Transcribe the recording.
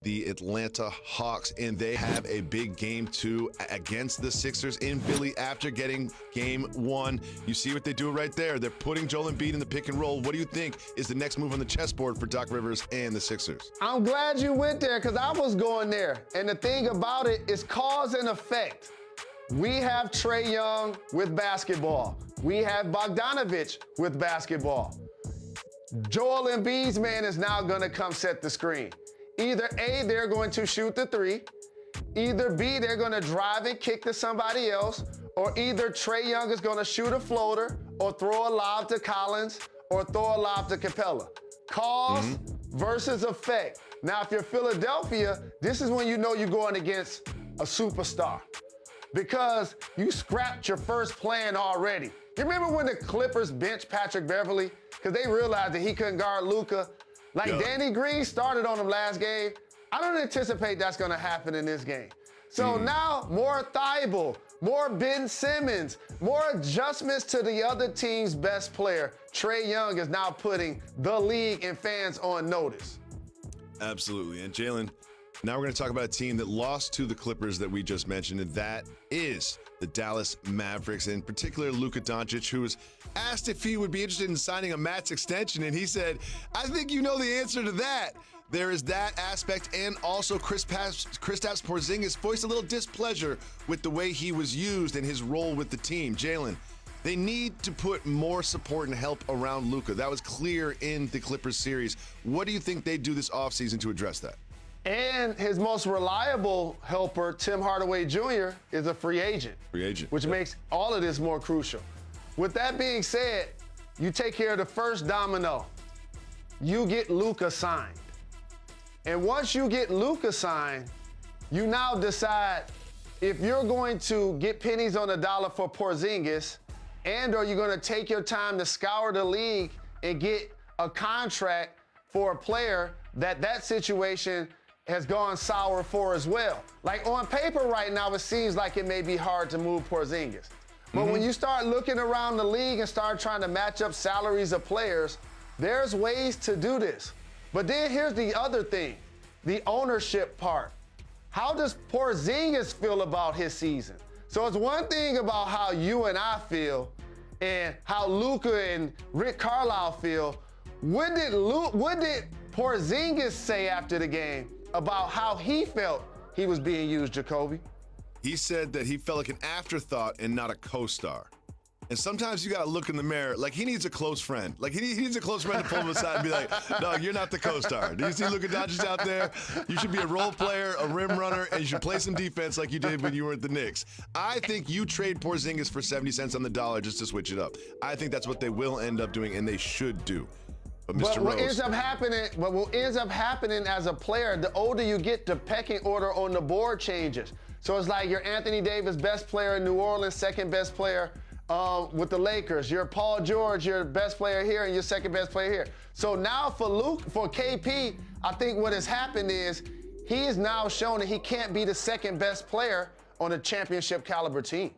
the Atlanta Hawks, and they have a big game 2 against the Sixers in Philly after getting game 1. You see what they do right there. They're putting Joel Embiid in the pick and roll. What do you think is the next move on the chessboard for Doc Rivers and the Sixers? I'm glad you went there because I was going there. And the thing about it is cause and effect. We have Trae Young with basketball. We have Bogdanovich with basketball. Joel Embiid's man is now going to come set the screen. Either A, they're going to shoot the 3, either B, they're going to drive and kick to somebody else, or either Trae Young is going to shoot a floater or throw a lob to Collins or throw a lob to Capella. Cause versus effect. Now, if you're Philadelphia, this is when you know you're going against a superstar because you scrapped your first plan already. You remember when the Clippers benched Patrick Beverly because they realized that he couldn't guard Luka? Like Danny Green started on him last game. I don't anticipate that's going to happen in this game. So now more Thibault, more Ben Simmons, more adjustments to the other team's best player. Trae Young is now putting the league and fans on notice. Absolutely. And Jalen, now we're going to talk about a team that lost to the Clippers that we just mentioned, and that is the Dallas Mavericks, in particular Luka Doncic, who was asked if he would be interested in signing a max extension, and he said, I think you know the answer to that. There is that aspect, and also Kristaps Porzingis voiced a little displeasure with the way he was used and his role with the team. Jalen, they need to put more support and help around Luka. That was clear in the Clippers series. What do you think they do this offseason to address that? And his most reliable helper, Tim Hardaway Jr., is a free agent. Which makes all of this more crucial. With that being said, you take care of the first domino. You get Luka signed. And once you get Luka signed, you now decide if you're going to get pennies on the dollar for Porzingis, and or you're going to take your time to scour the league and get a contract for a player that situation has gone sour for as well. Like on paper right now, it seems like it may be hard to move Porzingis. But when you start looking around the league and start trying to match up salaries of players, there's ways to do this. But then here's the other thing, the ownership part. How does Porzingis feel about his season? So it's one thing about how you and I feel and how Luka and Rick Carlisle feel. What did Porzingis say after the game about how he felt he was being used, Jacoby? He said that he felt like an afterthought and not a co-star. And sometimes you got to look in the mirror. Like, he needs a close friend. Like, he needs a close friend to pull him aside and be like, no, you're not the co-star. Do you see Luka Doncic out there? You should be a role player, a rim runner, and you should play some defense like you did when you were at the Knicks. I think you trade Porzingis for 70 cents on the dollar just to switch it up. I think that's what they will end up doing, and they should do. But what ends up happening as a player, the older you get, the pecking order on the board changes. So it's like you're Anthony Davis, best player in New Orleans, second best player with the Lakers. You're Paul George, you're best player here, and you're second best player here. So now for KP, I think what has happened is he is now shown that he can't be the second best player on a championship caliber team.